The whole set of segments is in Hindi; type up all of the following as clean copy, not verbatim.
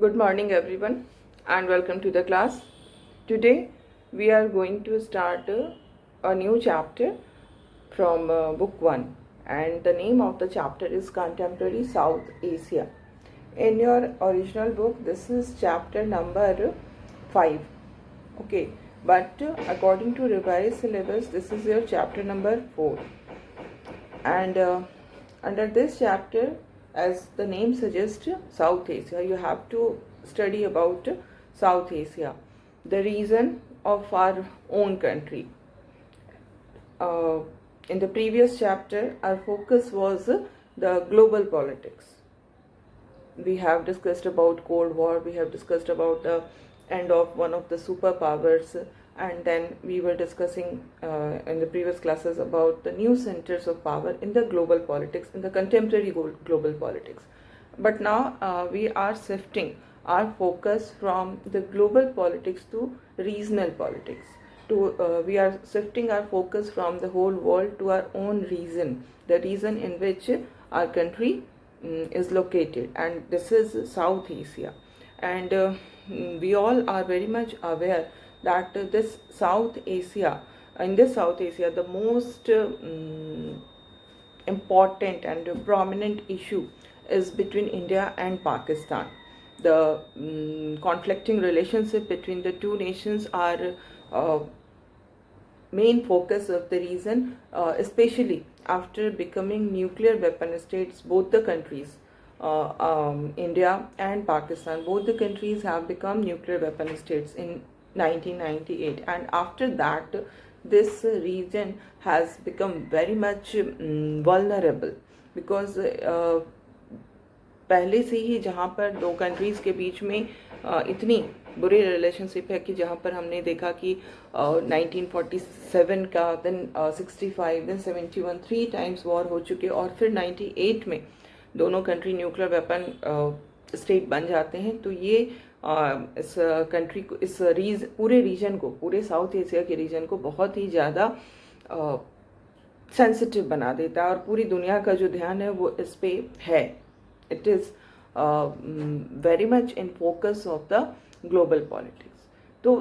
Good morning everyone and welcome to the class. Today we are going to start a new chapter from book 1, and the name of the chapter is Contemporary South Asia. In your original book this is chapter number 5. Okay, but according to revised syllabus this is your chapter number 4. And under this chapter, as the name suggests, South Asia, you have to study about South Asia, the region of our own country. In the previous chapter our focus was the global politics. We have discussed about Cold War, we have discussed about the end of one of the superpowers, and then we were discussing in the previous classes about the new centers of power in the global politics, in the contemporary global politics. But now we are shifting our focus from the global politics to regional politics. We are shifting our focus from the whole world to our own region, the region in which our country is located, and this is South Asia. And we all are very much aware that this South Asia, in this South Asia, the most important and prominent issue is between India and Pakistan. The conflicting relationship between the two nations are main focus of the region, especially after becoming nuclear weapon states. Both the countries, India and Pakistan, both the countries have become nuclear weapon states in 1998, and after that this region has become very much vulnerable, because पहले से ही जहाँ पर दो कंट्रीज़ के बीच में इतनी बुरी रिलेशनशिप है कि जहाँ पर हमने देखा कि 1947 का, देन 65, देन 71, 3 टाइम्स वॉर हो चुके, और फिर 98 में दोनों कंट्री न्यूक्लियर वेपन स्टेट बन जाते हैं. तो ये इस कंट्री को, इस पूरे रीजन को, पूरे साउथ एशिया के रीजन को बहुत ही ज़्यादा सेंसिटिव बना देता है, और पूरी दुनिया का जो ध्यान है वो इस पे है. It is very much in focus of the global politics. तो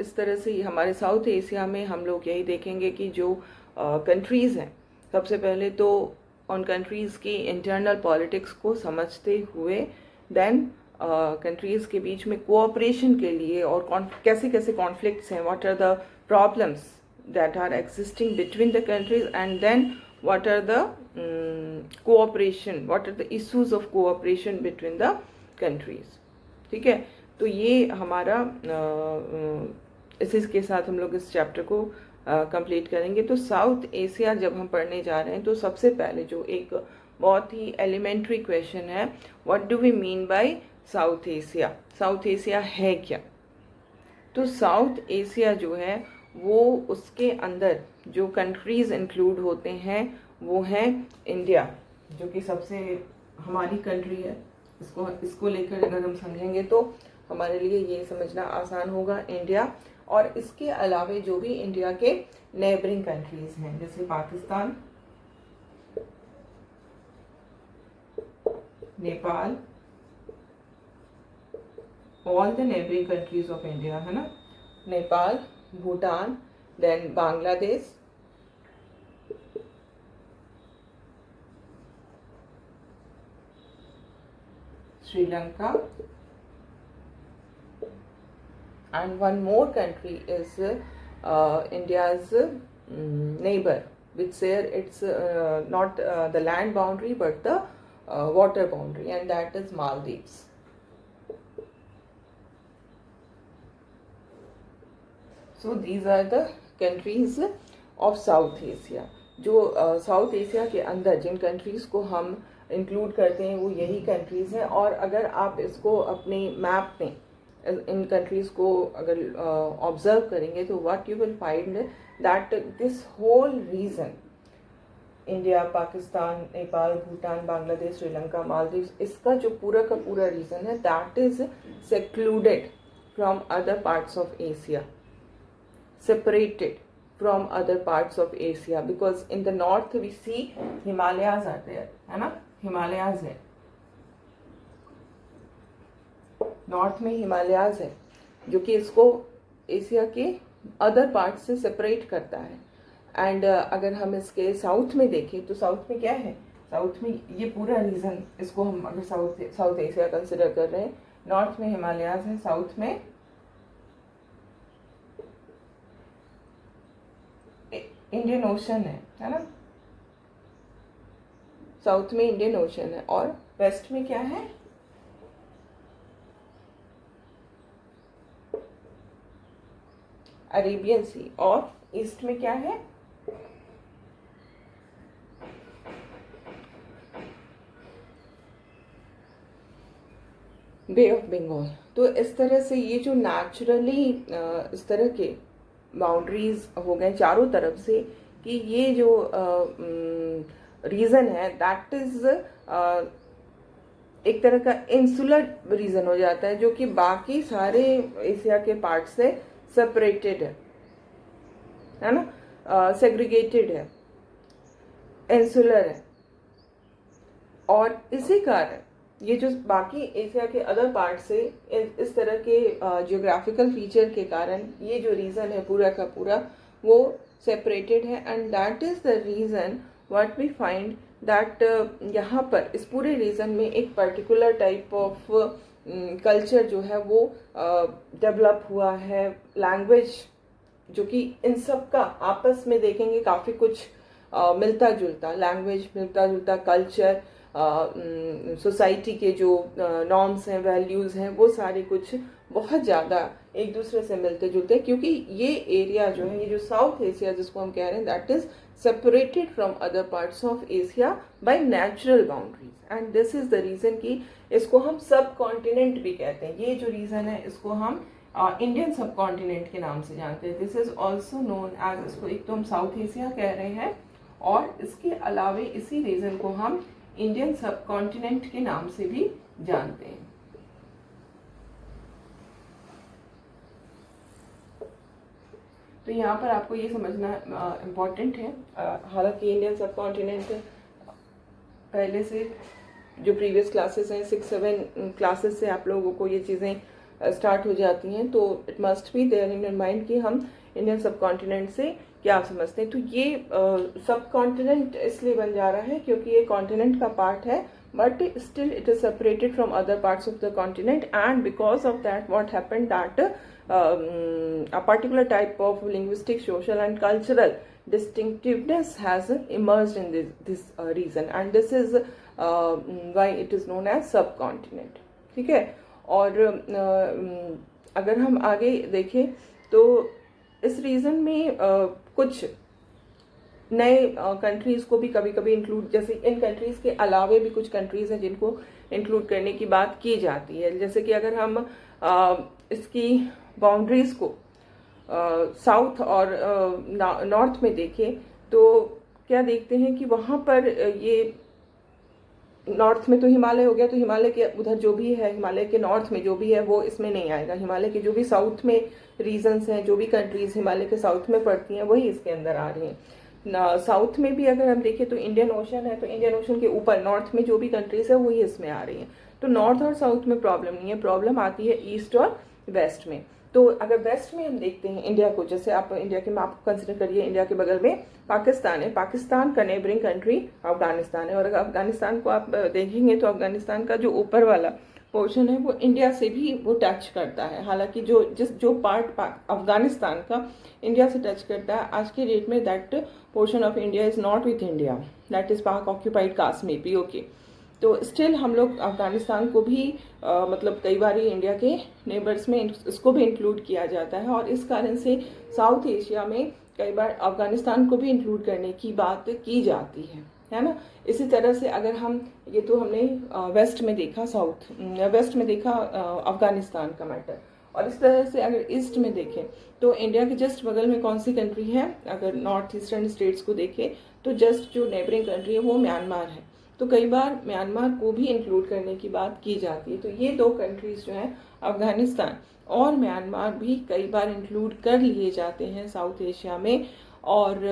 इस तरह से हमारे साउथ एशिया में हम लोग यही देखेंगे कि जो कंट्रीज़ हैं, सबसे पहले तो उन कंट्रीज़ की इंटरनल पॉलिटिक्स को समझते हुए देन कंट्रीज़ के बीच में कोऑपरेशन के लिए, और कैसे कैसे कॉन्फ्लिक्ट्स हैं, what are the problems that are existing between the countries, and then what are the cooperation, what are the issues of cooperation between the countries. ठीक है, तो ये हमारा इसी के साथ हम लोग इस चैप्टर को कंप्लीट करेंगे. तो साउथ एशिया जब हम पढ़ने जा रहे हैं तो सबसे पहले जो एक बहुत ही एलिमेंट्री क्वेश्चन है, what do we mean by South Asia. South Asia है क्या? तो साउथ एशिया जो है वो, उसके अंदर जो कंट्रीज़ इंक्लूड होते हैं वो हैं इंडिया, जो कि सबसे हमारी कंट्री है. इसको लेकर अगर हम समझेंगे तो हमारे लिए ये समझना आसान होगा, इंडिया. और इसके अलावे जो भी इंडिया के नेबरिंग कंट्रीज़ हैं, जैसे Pakistan, Nepal, all the neighbouring countries of India, है ना, Nepal, Bhutan, then Bangladesh, Sri Lanka, and one more country is India's neighbor, which share it's not the land boundary but the water boundary, and that is Maldives. So these are the countries of South Asia. जो साउथ एशिया के अंदर जिन कंट्रीज़ को हम इंक्लूड करते हैं वो यही कंट्रीज़ हैं. और अगर आप इसको अपने मैप में इन कंट्रीज़ को अगर ऑब्जर्व करेंगे तो what you will find that this whole region, India, Pakistan, Nepal, Bhutan, Bangladesh, Sri Lanka, Maldives, इसका जो पूरा का पूरा रीजन है that is secluded from other parts of Asia, separated from other parts of Asia, because in the north we see Himalayas are there, है ना, Himalayas है. नॉर्थ में हिमालयाज है जो कि इसको एशिया के अदर पार्ट से सेपरेट करता है। एंड अगर हम इसके साउथ में देखें तो साउथ में क्या है, साउथ में ये पूरा रीजन, इसको हम अगर साउथ एशिया कंसिडर कर रहे हैं, नॉर्थ में हिमालयाज है, साउथ में इंडियन ओशन है ना, साउथ में इंडियन ओशन है, और वेस्ट में क्या है, अरेबियन सी, और ईस्ट में क्या है, बे ऑफ बंगाल। तो इस तरह से ये जो नेचुरली इस तरह के बाउंड्रीज हो गए चारों तरफ से, कि ये जो रीजन है दैट इज एक तरह का इंसुलर रीजन हो जाता है, जो कि बाकी सारे एशिया के पार्ट से सेपरेटेड है ना, सेग्रीगेटेड है, इंसुलर है। और इसी कारण ये जो बाकी एशिया के अदर पार्ट से इस तरह के जियोग्राफिकल फीचर के कारण ये जो रीजन है पूरा का पूरा वो सेपरेटेड है। And that is the region what we find that यहाँ पर इस पूरे रीजन में एक पर्टिकुलर टाइप ऑफ कल्चर जो है वो डेवलप हुआ है, लैंग्वेज जो कि इन सब का आपस में देखेंगे काफ़ी कुछ मिलता जुलता, लैंग्वेज मिलता जुलता, कल्चर, सोसाइटी के जो नॉर्म्स हैं, वैल्यूज़ हैं, वो सारे कुछ बहुत ज़्यादा एक दूसरे से मिलते जुलते हैं, क्योंकि ये एरिया जो है, ये जो साउथ एशिया जिसको हम कह रहे हैं, that is separated from other parts of Asia by natural boundaries. And this is the reason कि इसको हम सब कॉन्टिनेंट भी कहते हैं। ये जो रीज़न है इसको हम इंडियन सब कॉन्टिनेंट के नाम से जानते हैं। This is also known as, इसको एक तो हम साउथ एशिया कह रहे हैं, और इसके अलावे इसी रीजन को हम इंडियन सब कॉन्टिनेंट के नाम से भी जानते हैं। तो यहाँ पर आपको ये समझना इम्पॉर्टेंट है, हालांकि इंडियन सब कॉन्टिनेंट पहले से जो प्रीवियस क्लासेस हैं 6-7 क्लासेस से आप लोगों को ये चीज़ें स्टार्ट हो जाती हैं, तो it must be there in your mind कि हम इंडियन सब कॉन्टिनेंट से क्या समझते हैं। तो ये सब कॉन्टिनेंट इसलिए बन जा रहा है क्योंकि ये कॉन्टिनेंट का पार्ट है, but still it is separated from other parts of the continent, and because of that what happened that a particular type of linguistic, social and cultural distinctiveness has emerged in this region, and this is why it is known as subcontinent। ठीक है। और अगर हम आगे देखें तो इस रीजन में कुछ नए कंट्रीज को भी कभी कभी इंक्लूड, जैसे इन कंट्रीज के अलावे भी कुछ कंट्रीज हैं जिनको इंक्लूड करने की बात की जाती है। जैसे कि अगर हम इसकी बाउंड्रीज को साउथ और नॉर्थ में देखें तो क्या देखते हैं कि वहाँ पर ये नॉर्थ में तो हिमालय हो गया, तो हिमालय के उधर जो भी है, हिमालय के नॉर्थ में जो भी है वो इसमें नहीं आएगा। हिमालय के जो भी साउथ में रीजन्स हैं, जो भी कंट्रीज हिमालय के साउथ में पड़ती हैं वही इसके अंदर आ रही हैं। साउथ में भी अगर हम देखें तो इंडियन ओशन है, तो इंडियन ओशन के ऊपर नॉर्थ में जो भी कंट्रीज है वही इसमें आ रही हैं। तो नॉर्थ और साउथ में प्रॉब्लम नहीं है, प्रॉब्लम आती है ईस्ट और वेस्ट में। तो अगर वेस्ट में हम देखते हैं इंडिया को, जैसे आप इंडिया के मैप को कंसिडर करिए, इंडिया के बगल में पाकिस्तान है, पाकिस्तान का नेबरिंग कंट्री अफगानिस्तान है, और अगर अफगानिस्तान को आप देखेंगे तो अफगानिस्तान का जो ऊपर वाला पोर्शन है वो इंडिया से भी वो टच करता है। हालांकि जो पार्ट अफगानिस्तान का इंडिया से टच करता है आज के डेट में, that portion of India is not with India, that is पाक ऑक्यूपाइड कश्मीर, POK। तो स्टिल हम लोग अफगानिस्तान को भी मतलब कई बार इंडिया के नेबर्स में इसको भी इंक्लूड किया जाता है, और इस कारण से साउथ एशिया में कई बार अफगानिस्तान को भी इंक्लूड करने की बात की जाती है ना। इसी तरह से अगर हम, ये तो हमने वेस्ट में देखा, वेस्ट में देखा अफगानिस्तान का मैटर, और इस तरह से अगर ईस्ट में देखें तो इंडिया के जस्ट बगल में कौन सी कंट्री है, अगर नॉर्थ ईस्टर्न स्टेट्स को देखें तो जस्ट जो नेबरिंग कंट्री है वो म्यांमार है। तो कई बार म्यांमार को भी इंक्लूड करने की बात की जाती है। तो ये दो कंट्रीज जो हैं, अफगानिस्तान और म्यांमार, भी कई बार इंक्लूड कर लिए जाते हैं साउथ एशिया में। और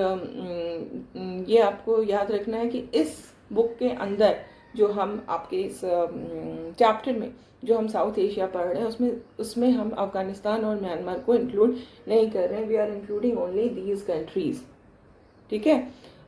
ये आपको याद रखना है कि इस बुक के अंदर जो हम आपके इस चैप्टर में जो हम साउथ एशिया पढ़ रहे हैं उसमें हम अफगानिस्तान और म्यांमार को इंक्लूड नहीं कर रहे हैं। We are including only these countries, ठीक है।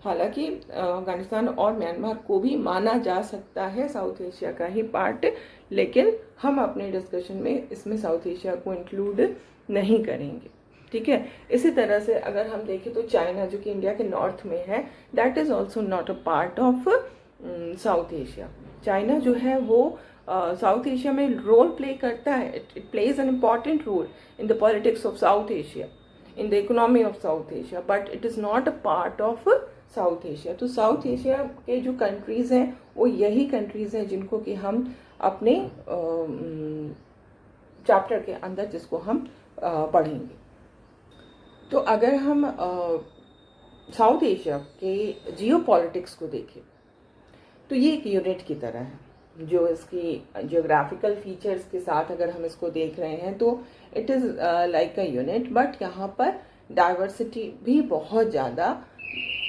हालांकि अफगानिस्तान और म्यांमार को भी माना जा सकता है साउथ एशिया का ही पार्ट, लेकिन हम अपने डिस्कशन में इसमें साउथ एशिया को इंक्लूड नहीं करेंगे, ठीक है। इसी तरह से अगर हम देखें तो चाइना जो कि इंडिया के नॉर्थ में है, that is also not a part of South Asia. China जो है वो साउथ एशिया में रोल प्ले करता है, it plays an important role in the politics of South Asia, in the economy of South Asia, but it is not a part of South Asia. तो साउथ एशिया के जो कंट्रीज़ हैं वो यही कंट्रीज़ हैं जिनको कि हम अपने चैप्टर के अंदर जिसको हम पढ़ेंगे। तो अगर हम साउथ एशिया के जियो पॉलिटिक्स को देखें तो ये एक यूनिट की तरह है, जो इसकी जियोग्राफिकल फीचर्स के साथ अगर हम इसको देख रहे हैं तो it is like a unit, but यहाँ पर डाइवर्सिटी भी बहुत ज़्यादा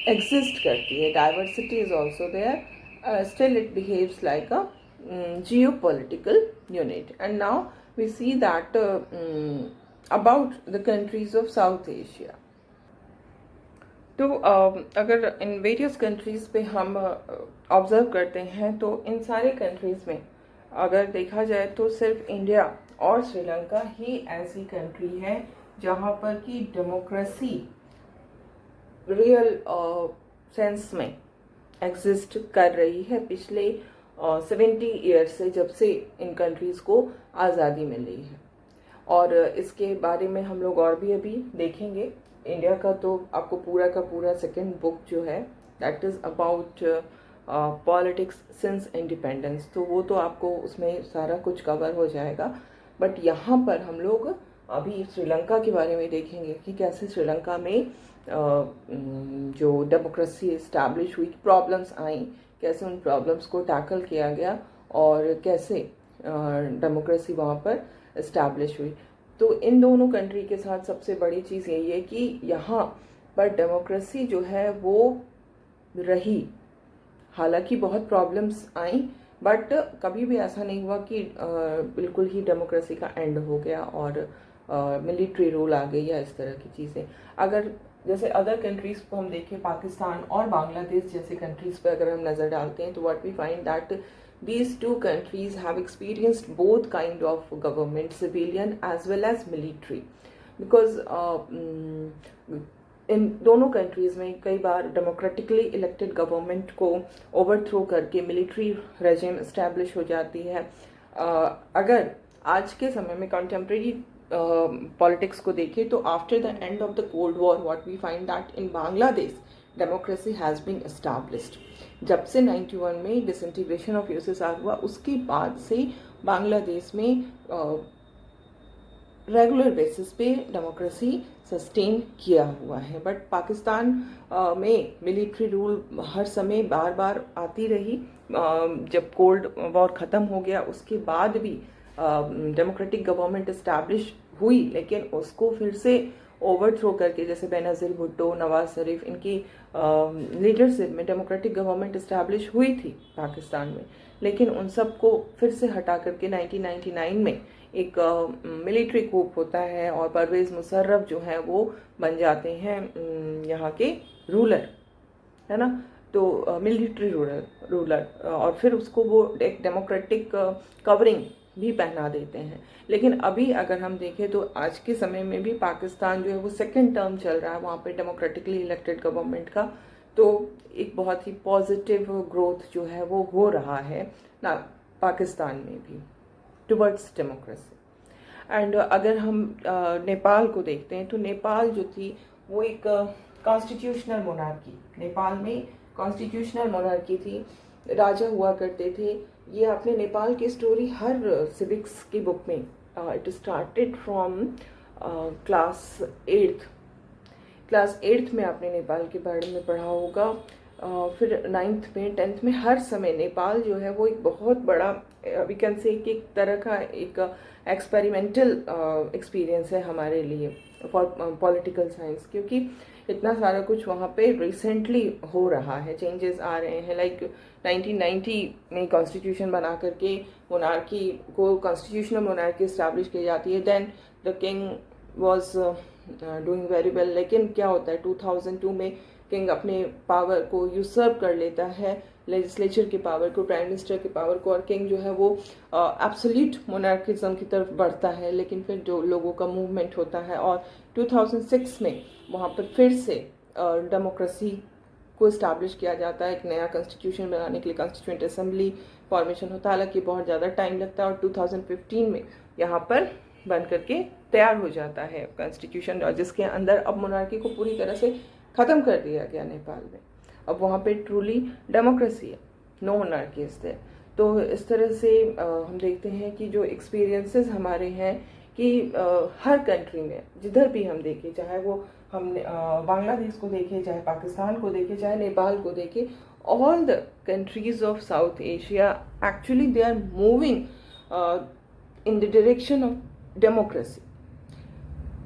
एग्जिस्ट करती है। Diversity is also there, still it behaves like a geopolitical unit. And now we see that about the countries of South Asia. तो अगर इन वेरियस कंट्रीज़ पे हम ऑब्ज़र्व करते हैं तो इन सारे कंट्रीज़ में अगर देखा जाए तो सिर्फ इंडिया और श्रीलंका ही ऐसी कंट्री है जहाँ पर कि डेमोक्रेसी रियल सेंस में एग्जिस्ट कर रही है पिछले 70 ईयर्स से, जब से इन कंट्रीज़ को आज़ादी मिली है। और इसके बारे में हम लोग और भी अभी देखेंगे। इंडिया का तो आपको पूरा का पूरा सेकंड बुक जो है that is about politics since independence, तो वो तो आपको उसमें सारा कुछ कवर हो जाएगा। बट यहाँ पर हम लोग अभी श्रीलंका के बारे में देखेंगे कि कैसे श्रीलंका में जो डेमोक्रेसी इस्टेब्लिश हुई, प्रॉब्लम्स आई, कैसे उन प्रॉब्लम्स को टैकल किया गया और कैसे डेमोक्रेसी वहाँ पर इस्टेब्लिश हुई। तो इन दोनों कंट्री के साथ सबसे बड़ी चीज़ यही है कि यहाँ पर डेमोक्रेसी जो है वो रही। हालांकि बहुत प्रॉब्लम्स आई, बट कभी भी ऐसा नहीं हुआ कि बिल्कुल ही डेमोक्रेसी का एंड हो गया और मिलिट्री रूल आ गई या इस तरह की चीज़ें। अगर जैसे अदर कंट्रीज़ को हम देखें, पाकिस्तान और बांग्लादेश जैसे कंट्रीज़ पर अगर हम नज़र डालते हैं तो what we find that these two countries have experienced both kind of government, civilian as well as military, because इन दोनों कंट्रीज़ में कई बार डेमोक्रेटिकली इलेक्टेड गवर्नमेंट को ओवरथ्रो करके मिलिट्री रेजिम इस्टेब्लिश हो जाती है। अगर आज के समय में कंटेम्प्रेरी पॉलिटिक्स को देखें तो after the end of the cold war what we find that in Bangladesh democracy has been established. जब से 91 में डिसइंटीग्रेशन ऑफ यूएसएसआर हुआ उसके बाद से बांग्लादेश में रेगुलर बेसिस पे डेमोक्रेसी सस्टेन किया हुआ है। बट पाकिस्तान में मिलिट्री रूल हर समय बार बार आती रही। जब कोल्ड वॉर ख़त्म हो गया उसके बाद भी डेमोक्रेटिक गवर्नमेंट इस्टेब्लिश हुई, लेकिन उसको फिर से ओवरथ्रो करके, जैसे बेनज़ीर भुट्टो, नवाज शरीफ, इनकी लीडरशिप में डेमोक्रेटिक गवर्नमेंट इस्टेब्लिश हुई थी पाकिस्तान में, लेकिन उन सब को फिर से हटा करके 1999 में एक मिलिट्री कूप होता है और परवेज़ मुशर्रफ जो है वो बन जाते हैं यहाँ के रूलर, है ना। तो मिलिट्री रूलर और फिर उसको वो एक डेमोक्रेटिक कवरिंग भी पहना देते हैं। लेकिन अभी अगर हम देखें तो आज के समय में भी पाकिस्तान जो है वो सेकंड टर्म चल रहा है वहाँ पे डेमोक्रेटिकली इलेक्टेड गवर्नमेंट का, तो एक बहुत ही पॉजिटिव ग्रोथ जो है वो हो रहा है ना पाकिस्तान में भी टुवर्ड्स डेमोक्रेसी। एंड अगर हम नेपाल को देखते हैं तो नेपाल जो थी वो एक कॉन्स्टिट्यूशनल मोनार्की, नेपाल में कॉन्स्टिट्यूशनल मोनार्की थी, राजा हुआ करते थे। ये आपने नेपाल की स्टोरी हर सिविक्स की बुक में, it started from class 8th में आपने नेपाल के बारे में पढ़ा होगा। फिर 9th में 10th में हर समय नेपाल जो है वो एक बहुत बड़ा वी कैन से कि एक तरह का एक एक्सपेरिमेंटल एक्सपीरियंस है हमारे लिए फॉर पॉलिटिकल साइंस, क्योंकि इतना सारा कुछ वहाँ पे रिसेंटली हो रहा है, चेंजेस आ रहे हैं। लाइक 1990 में कॉन्स्टिट्यूशन बना करके मोनार्की को कॉन्स्टिट्यूशनल मोनार्की इस्टेब्लिश की जाती है। Then the king was doing very well, लेकिन क्या होता है 2002 में किंग अपने पावर को यूसर्व कर लेता है, लेजिस्लेचर की पावर को, प्राइम मिनिस्टर की पावर को, और किंग जो है वो एब्सोल्यूट मोनार्किज्म की तरफ बढ़ता है। लेकिन फिर जो लोगों का मूवमेंट होता है और 2006 में वहाँ पर फिर से डेमोक्रेसी को इस्टेब्लिश किया जाता है। एक नया कॉन्स्टिट्यूशन बनाने के लिए कॉन्स्टिट्यूएंट असेंबली फॉर्मेशन होता है, हालांकि बहुत ज़्यादा टाइम लगता है, और 2015 में यहाँ पर बन करके तैयार हो जाता है कॉन्स्टिट्यूशन, और जिसके अंदर अब मोनार्की को पूरी तरह से ख़त्म कर दिया गया नेपाल में। अब वहाँ पे ट्रूली डेमोक्रेसी है, नो मोनार्की इज देयर। तो इस तरह से हम देखते हैं कि जो एक्सपीरियंसेस हमारे हैं कि हर कंट्री में जिधर भी हम देखें, चाहे वो हम बांग्लादेश को देखें, चाहे पाकिस्तान को देखें, चाहे नेपाल को देखें, all the countries of South Asia actually they are moving in the direction of democracy.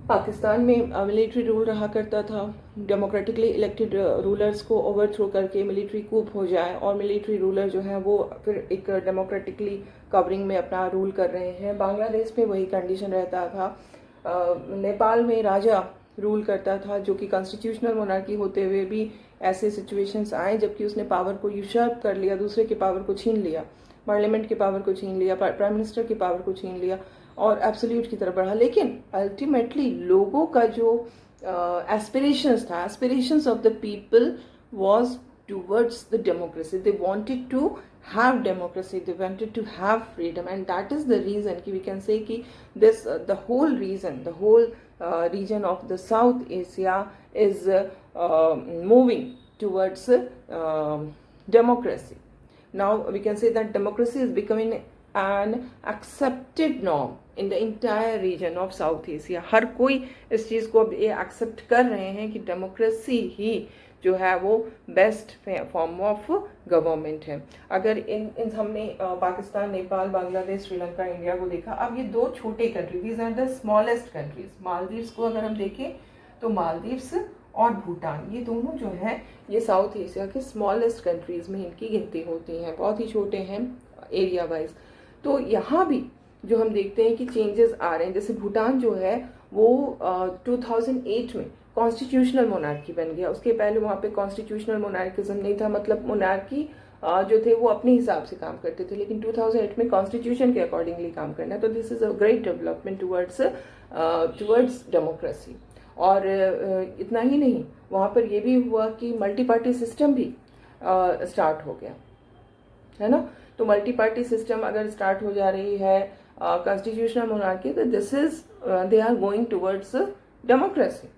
Pakistan में मिलिट्री रूल रहा करता था, डेमोक्रेटिकली इलेक्टेड रूलर्स को ओवरथ्रो करके मिलिट्री कूप हो जाए, और मिलिट्री रूलर जो है वो फिर एक डेमोक्रेटिकली कवरिंग में अपना रूल कर रहे हैं। बांग्लादेश में वही कंडीशन रहता था। नेपाल में राजा रूल करता था, जो कि कॉन्स्टिट्यूशनल मोनार्की होते हुए भी ऐसे सिचुएशंस आए जबकि उसने पावर को यूशर्प कर लिया, दूसरे के पावर को छीन लिया, पार्लियामेंट की पावर को छीन लिया, प्राइम मिनिस्टर की पावर को छीन लिया और एब्सोल्यूट की तरफ बढ़ा। लेकिन अल्टीमेटली लोगों का जो एस्पिरेशंस था, aspirations of the people was towards the democracy. They wanted to have democracy, they wanted to have freedom, and that is the reason we can say ki this the whole region of the South Asia is moving towards democracy. Now we can say that democracy is becoming an accepted norm in the entire region of South Asia. हर कोई इस चीज़ को अब ये एक्सेप्ट कर रहे हैं कि डेमोक्रेसी ही जो है वो बेस्ट फॉर्म ऑफ गवर्नमेंट है। अगर इन हमने पाकिस्तान, नेपाल, बांग्लादेश, श्रीलंका, इंडिया को देखा, अब ये दो छोटे country, these are the smallest countries. Maldives को अगर हम देखें तो मालदीव्स और भूटान, ये दोनों जो है ये साउथ एशिया के स्मॉलेस्ट कंट्रीज में इनकी गिनती होती हैं, बहुत ही छोटे हैं एरिया वाइज। तो यहाँ भी जो हम देखते हैं कि चेंजेस आ रहे हैं, जैसे भूटान जो है वो 2008 में कॉन्स्टिट्यूशनल मोनार्की बन गया। उसके पहले वहाँ पे कॉन्स्टिट्यूशनल मोनार्किज्म नहीं था, मतलब मोनार्की जो थे वो अपने हिसाब से काम करते थे, लेकिन 2008 में कॉन्स्टिट्यूशन के अकॉर्डिंगली काम करना। तो this is a great development towards democracy. और इतना ही नहीं, वहाँ पर ये भी हुआ कि मल्टी पार्टी सिस्टम भी स्टार्ट हो गया, है ना। तो मल्टी पार्टी सिस्टम अगर स्टार्ट हो जा रही है कॉन्स्टिट्यूशनल मोनार्की, तो this is they are going towards democracy,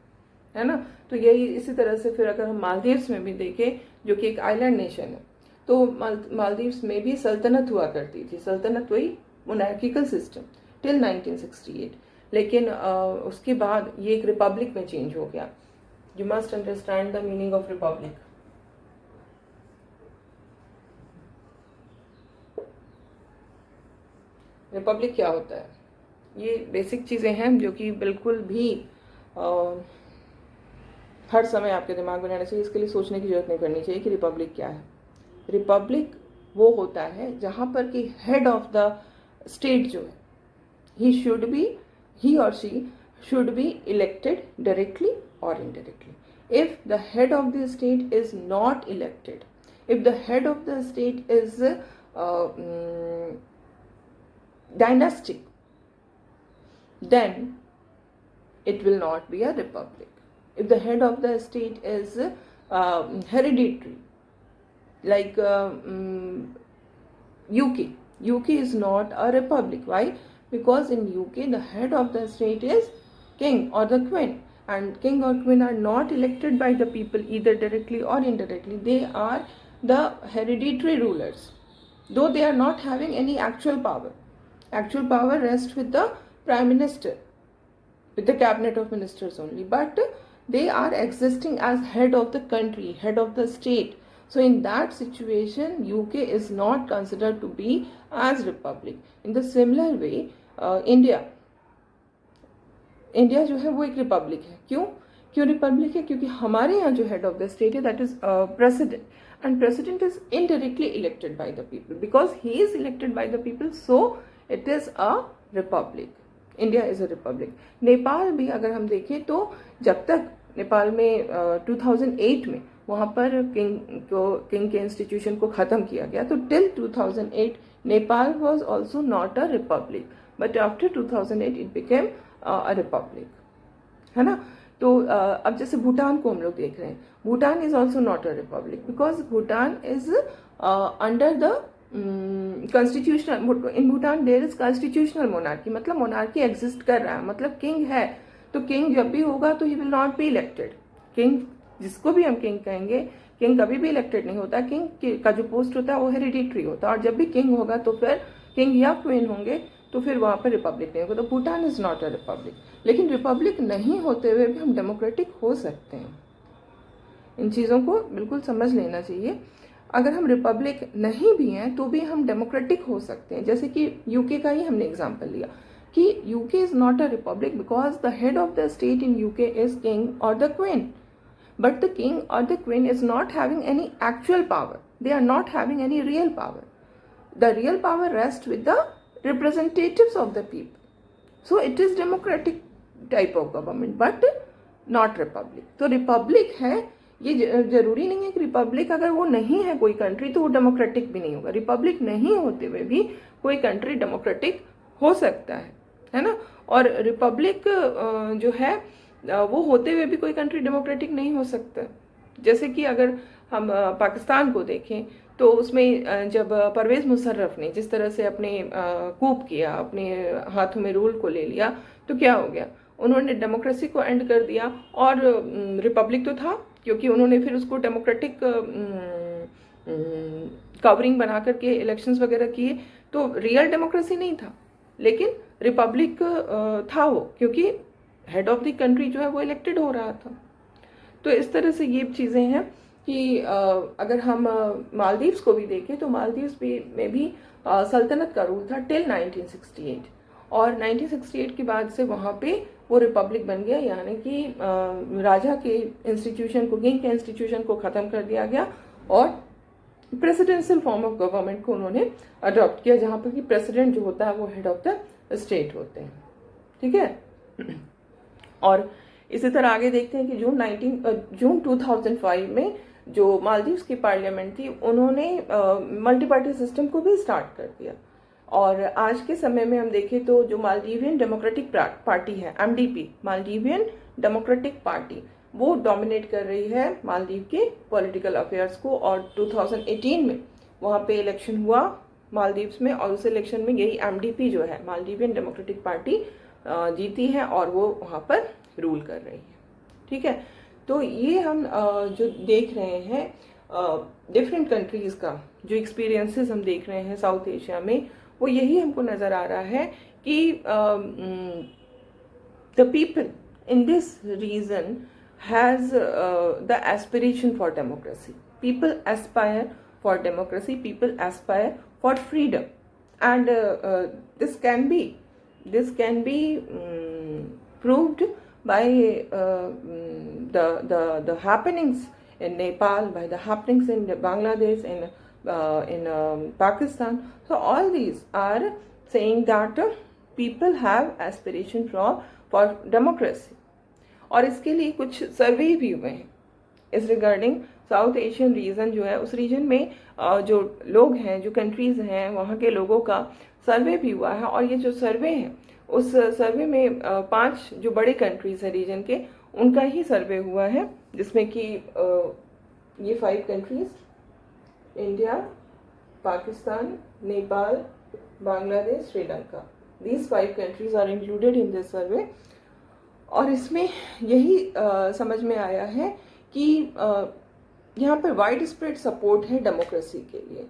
है ना। तो यही इसी तरह से फिर अगर हम मालदीव्स में भी देखें, जो कि एक आइलैंड नेशन है, तो मालदीव्स में भी सल्तनत हुआ करती थी। सल्तनत वही मोनार्किकल सिस्टम टिल 1968, लेकिन उसके बाद ये एक रिपब्लिक में चेंज हो गया। You must understand the meaning of Republic. Republic क्या होता है, ये बेसिक चीज़ें हैं जो कि बिल्कुल भी हर समय आपके दिमाग में रहना चाहिए। इसके लिए सोचने की जरूरत नहीं पड़नी चाहिए कि रिपब्लिक क्या है। रिपब्लिक वो होता है जहाँ पर कि हेड ऑफ द स्टेट जो है, he or she should be elected directly or indirectly. If the head of the state is not elected, if the head of the state is dynastic, then it will not be a republic. If the head of the state is hereditary, like UK is not a republic. Why? Because in UK the head of the state is king or the queen, and king or queen are not elected by the people either directly or indirectly. They are the hereditary rulers, though they are not having any actual power. Actual power rests with the prime minister, with the cabinet of ministers only, but they are existing as head of the country, head of the state. So in that situation, UK is not considered to be as republic. In the similar way, India जो है वो एक रिपब्लिक है. क्यों रिपब्लिक है? क्योंकि हमारे यहाँ जो हेड ऑफ द स्टेट है that is president, and president is indirectly elected by the people. Because he is elected by the people, so it is a republic. India is a republic. Nepal भी अगर हम देखें तो जब तक नेपाल में 2008 में वहाँ पर किंग के इंस्टीट्यूशन को ख़त्म किया गया, तो till 2008 Nepal was also not a Republic, but after 2008 it became a republic, है ना. तो अब जैसे भूटान को हम लोग देख रहे हैं, Bhutan is also not a republic because Bhutan is under the constitutional. In Bhutan there is constitutional monarchy, मतलब मोनार्की एग्जिस्ट कर रहा है, मतलब किंग है. तो किंग जब भी होगा तो he will not be elected. King जिसको भी हम किंग कहेंगे, किंग कभी भी इलेक्टेड नहीं होता. किंग का जो पोस्ट होता है वो हेरिडिटरी होता है, और जब भी किंग होगा तो फिर किंग या क्वीन होंगे, तो फिर वहाँ पर रिपब्लिक नहीं होगा. तो Bhutan is not a Republic. लेकिन रिपब्लिक नहीं होते हुए भी हम डेमोक्रेटिक हो सकते हैं. इन चीज़ों को बिल्कुल समझ लेना चाहिए. अगर हम रिपब्लिक नहीं भी हैं तो भी हम डेमोक्रेटिक हो सकते हैं. जैसे कि यूके का ही हमने एग्जाम्पल लिया कि UK is not a republic because the head of the state in UK is king और the queen. But the king or the queen is not having any actual power. They are not having any real power. The real power rests with the representatives of the people. So it is democratic type of government, but not republic. तो रिपब्लिक है, ये जरूरी नहीं है कि रिपब्लिक अगर वो नहीं है कोई कंट्री तो वो डेमोक्रेटिक भी नहीं होगा. रिपब्लिक नहीं होते हुए भी कोई कंट्री डेमोक्रेटिक हो सकता है ना. और रिपब्लिक जो है वो होते हुए भी कोई कंट्री डेमोक्रेटिक नहीं हो सकता. जैसे कि अगर हम पाकिस्तान को देखें तो उसमें जब परवेज़ मुशर्रफ ने जिस तरह से अपने कूप किया, अपने हाथों में रूल को ले लिया, तो क्या हो गया, उन्होंने डेमोक्रेसी को एंड कर दिया. और रिपब्लिक तो था क्योंकि उन्होंने फिर उसको डेमोक्रेटिक कवरिंग बना करके इलेक्शंस वगैरह किए, तो रियल डेमोक्रेसी नहीं था, लेकिन रिपब्लिक था वो, क्योंकि हेड ऑफ द कंट्री जो है वो इलेक्टेड हो रहा था. तो इस तरह से ये चीज़ें हैं कि अगर हम मालदीव्स को भी देखें तो मालदीव्स में भी सल्तनत का रूल था टिल 1968, और 1968 के बाद से वहाँ पे वो रिपब्लिक बन गया, यानी कि राजा के इंस्टीट्यूशन को, किंग के इंस्टीट्यूशन को ख़त्म कर दिया गया और प्रेसिडेंशियल फॉर्म ऑफ गवर्नमेंट को उन्होंने अडॉप्ट किया, जहाँ पर कि प्रेसिडेंट जो होता है वो हेड ऑफ द स्टेट होते हैं. ठीक है. और इसी तरह आगे देखते हैं कि जून 2005 में जो मालदीव्स की पार्लियामेंट थी उन्होंने मल्टी पार्टी सिस्टम को भी स्टार्ट कर दिया. और आज के समय में हम देखें तो जो मालदीवियन डेमोक्रेटिक पार्टी है, MDP, मालदीवियन डेमोक्रेटिक पार्टी, वो डोमिनेट कर रही है मालदीव के पॉलिटिकल अफेयर्स को. और 2018 में वहाँ पे इलेक्शन हुआ मालदीव्स में, और उस इलेक्शन में यही MDP जो है, मालदीवियन डेमोक्रेटिक पार्टी, जीती है और वो वहाँ पर रूल कर रही है. ठीक है. तो ये हम जो देख रहे हैं डिफरेंट कंट्रीज़ का जो एक्सपीरियंसेस हम देख रहे हैं साउथ एशिया में, वो यही हमको नज़र आ रहा है कि the people in this region has the aspiration for democracy. People aspire for democracy, people aspire for freedom, and this can be proved by the happenings in Nepal, by the happenings in Bangladesh, in Pakistan. So all these are saying that people have aspiration for democracy. और इसके लिए कुछ सर्वे भी हुए हैं इस रिगार्डिंग. साउथ एशियन रीजन जो है, उस रीजन में जो लोग हैं, जो कंट्रीज़ हैं, वहाँ के लोगों का सर्वे भी हुआ है. और ये जो सर्वे है, उस सर्वे में 5 जो बड़े कंट्रीज़ हैं रीजन के, उनका ही सर्वे हुआ है, जिसमें कि ये 5 countries, India, Pakistan, Nepal, Bangladesh, Sri Lanka, these 5 countries are included in this survey. और इसमें यही समझ में आया है कि यहाँ पर वाइड स्प्रेड सपोर्ट है डेमोक्रेसी के लिए.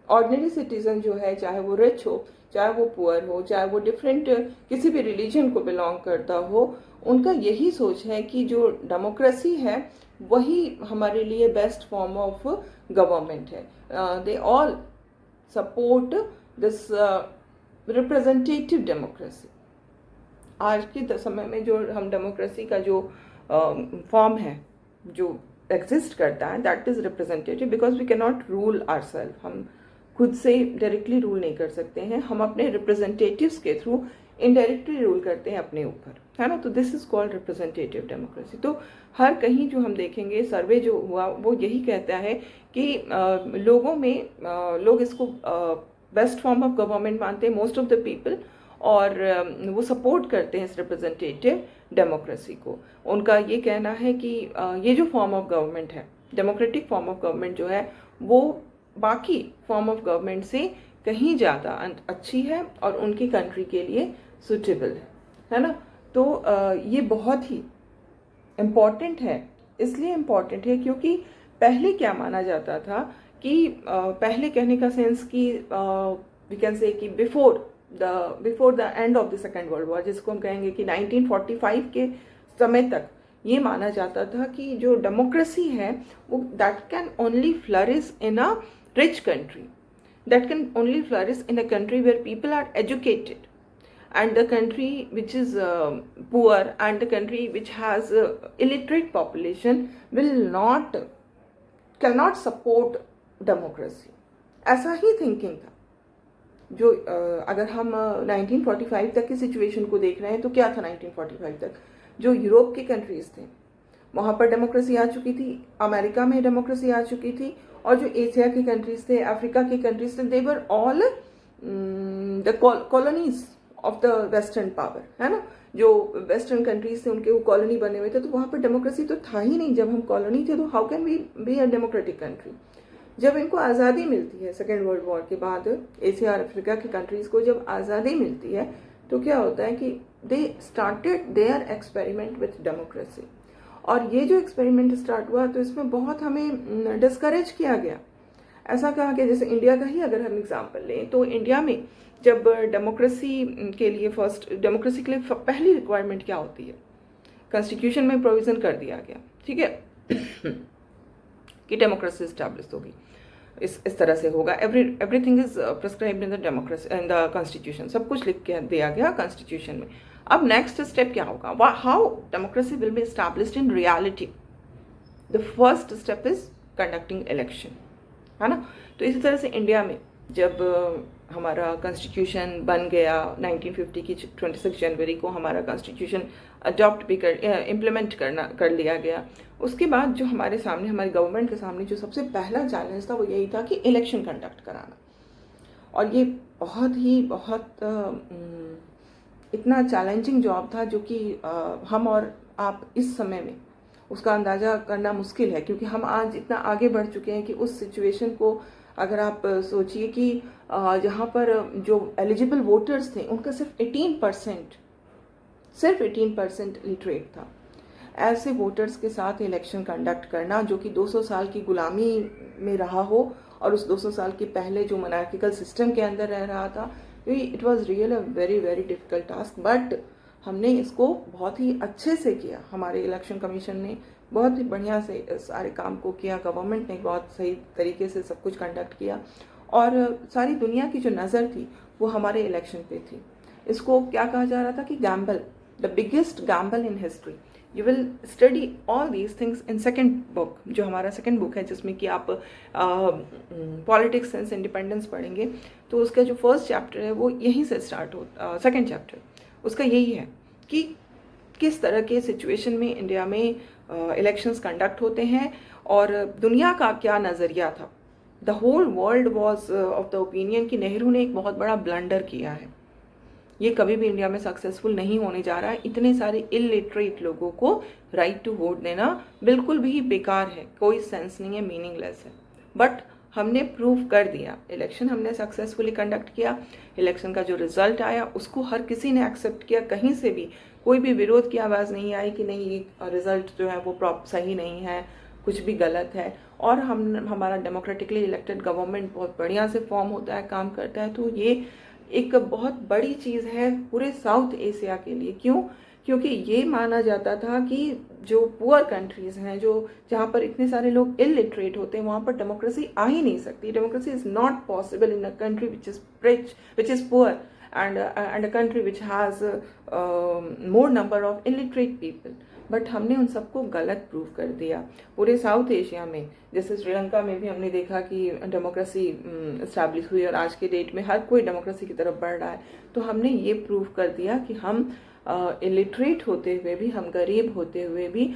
ऑर्डिनरी सिटीजन जो है, चाहे वो रिच हो, चाहे वो पुअर हो, चाहे वो डिफरेंट किसी भी रिलीजन को बिलोंग करता हो, उनका यही सोच है कि जो डेमोक्रेसी है वही हमारे लिए बेस्ट फॉर्म ऑफ गवर्नमेंट है. They all support this representative democracy. आज के समय में जो हम डेमोक्रेसी का जो फॉर्म है जो एग्जिस्ट करता है, that is representative, because we can not rule ourselves. हम खुद से डायरेक्टली रूल नहीं कर सकते हैं, हम अपने रिप्रेजेंटेटिव्स के थ्रू इनडायरेक्टली रूल करते हैं अपने ऊपर, है ना. तो this is called representative democracy. तो हर कहीं जो हम देखेंगे सर्वे जो हुआ वो यही कहता है कि लोगों में लोग इसको बेस्ट फॉर्म ऑफ गवर्नमेंट मानते हैं, मोस्ट ऑफ द पीपल, और वो सपोर्ट करते हैं इस रिप्रेजेंटेटिव डेमोक्रेसी को. उनका ये कहना है कि ये जो फॉर्म ऑफ गवर्नमेंट है, डेमोक्रेटिक फॉर्म ऑफ गवर्नमेंट जो है, वो बाकी फॉर्म ऑफ गवर्नमेंट से कहीं ज़्यादा अच्छी है और उनकी कंट्री के लिए सुटेबल है ना. तो ये बहुत ही इम्पॉर्टेंट है. इसलिए इम्पॉर्टेंट है क्योंकि पहले क्या माना जाता था कि पहले कहने का सेंस कि वी कैन से कि before the end of the second world war, जिसको हम कहेंगे कि 1945 के समय तक ये माना जाता था कि जो डेमोक्रेसी है वो that can only flourish in a rich country, that can only flourish in a country where people are educated, and the country which is poor and the country which has illiterate population cannot support democracy. ऐसा ही थिंकिंग था. जो अगर हम 1945 तक की सिचुएशन को देख रहे हैं तो क्या था 1945 तक? जो यूरोप की कंट्रीज थे वहाँ पर डेमोक्रेसी आ चुकी थी, अमेरिका में डेमोक्रेसी आ चुकी थी, और जो एशिया की कंट्रीज थे, अफ्रीका की कंट्रीज थे, they were all the colonies of the western power, है ना. जो वेस्टर्न कंट्रीज थे उनके वो कॉलोनी बने हुए थे, तो वहाँ पर डेमोक्रेसी तो था ही नहीं. जब हम कॉलोनी थे तो how can we be a democratic country? जब इनको आज़ादी मिलती है सेकेंड वर्ल्ड वॉर के बाद, एशिया और अफ्रीका की कंट्रीज को जब आज़ादी मिलती है तो क्या होता है कि they started their experiment with democracy. और ये जो एक्सपेरिमेंट स्टार्ट हुआ तो इसमें बहुत हमें डिस्करेज किया गया. ऐसा कहा कि जैसे इंडिया का ही अगर हम एग्जांपल लें तो इंडिया में जब डेमोक्रेसी के लिए पहली रिक्वायरमेंट क्या होती है, कॉन्स्टिट्यूशन में प्रोविजन कर दिया गया, ठीक है, कि डेमोक्रेसी स्टैब्लिश होगी, इस तरह से होगा. Everything is prescribed in the democracy, in the constitution. सब कुछ लिख के दिया गया कॉन्स्टिट्यूशन में. अब नेक्स्ट स्टेप क्या होगा? How democracy will be established in reality? The first step is conducting election, है ना. तो इसी तरह से इंडिया में जब हमारा कॉन्स्टिट्यूशन बन गया 1950 की 26 जनवरी को हमारा कॉन्स्टिट्यूशन अडॉप्ट भी इम्प्लीमेंट कर लिया गया. उसके बाद जो हमारे सामने, हमारी गवर्नमेंट के सामने जो सबसे पहला चैलेंज था वो यही था कि इलेक्शन कंडक्ट कराना. और ये बहुत इतना चैलेंजिंग जॉब था जो कि हम और आप इस समय में उसका अंदाज़ा करना मुश्किल है, क्योंकि हम आज इतना आगे बढ़ चुके हैं कि उस सिचुएशन को अगर आप सोचिए कि जहाँ पर जो एलिजिबल वोटर्स थे उनका सिर्फ 18% लिटरेट था. ऐसे वोटर्स के साथ इलेक्शन कंडक्ट करना जो कि 200 साल की गुलामी में रहा हो और उस 200 साल के पहले जो मोनार्किकल सिस्टम के अंदर रह रहा था, it was real a very very difficult task. But हमने इसको बहुत ही अच्छे से किया. हमारे इलेक्शन कमीशन ने बहुत ही बढ़िया से सारे काम को किया, गवर्नमेंट ने बहुत सही तरीके से सब कुछ कंडक्ट किया, और सारी दुनिया की जो नज़र थी वो हमारे इलेक्शन पे थी. इसको क्या कहा जा रहा था कि Gamble, the biggest Gamble in history. You will study all these things in second book, जो हमारा सेकेंड बुक है जिसमें कि आप पॉलिटिक्स एंड इंडिपेंडेंस पढ़ेंगे. तो उसका जो फर्स्ट चैप्टर है वो यहीं से स्टार्ट हो, सेकेंड चैप्टर उसका यही है कि किस तरह के सिचुएशन में इंडिया में इलेक्शंस कंडक्ट होते हैं और दुनिया का क्या नज़रिया था. The whole world was of the opinion कि नेहरू ने एक बहुत बड़ा ब्लंडर किया है, ये कभी भी इंडिया में सक्सेसफुल नहीं होने जा रहा है. इतने सारे इलिटरेट लोगों को राइट टू वोट देना बिल्कुल भी बेकार है, कोई सेंस नहीं है, मीनिंगलेस है. बट हमने प्रूव कर दिया, इलेक्शन हमने सक्सेसफुली कंडक्ट किया. इलेक्शन का जो रिजल्ट आया उसको हर किसी ने एक्सेप्ट किया, कहीं से भी कोई भी विरोध की आवाज़ नहीं आई कि नहीं ये रिजल्ट जो है वो सही नहीं है, कुछ भी गलत है. और हमारा डेमोक्रेटिकली इलेक्टेड गवर्नमेंट बहुत बढ़िया से फॉर्म होता है, काम करता है. तो ये एक बहुत बड़ी चीज़ है पूरे साउथ एशिया के लिए. क्यों? क्योंकि ये माना जाता था कि जो पुअर कंट्रीज़ हैं, जो जहाँ पर इतने सारे लोग इलिटरेट होते हैं, वहाँ पर डेमोक्रेसी आ ही नहीं सकती. Democracy is not possible in a country which is rich, which is poor, and a country which has more number of illiterate people. But हमने उन सबको गलत प्रूव कर दिया. पूरे साउथ एशिया में, जैसे श्रीलंका में भी हमने देखा कि डेमोक्रेसी इस्टेब्लिश हुई और आज के डेट में हर कोई डेमोक्रेसी की तरफ बढ़ रहा है. तो हमने ये प्रूव कर दिया कि हम इलिटरेट होते हुए भी, हम गरीब होते हुए भी,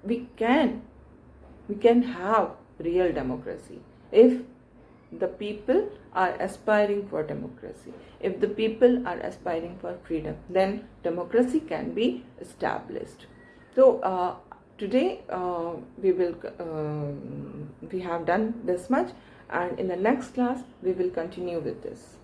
we can have real democracy if the people are aspiring for democracy. If the people are aspiring for freedom, then democracy can be established. So today we have done this much, and in the next class we will continue with this.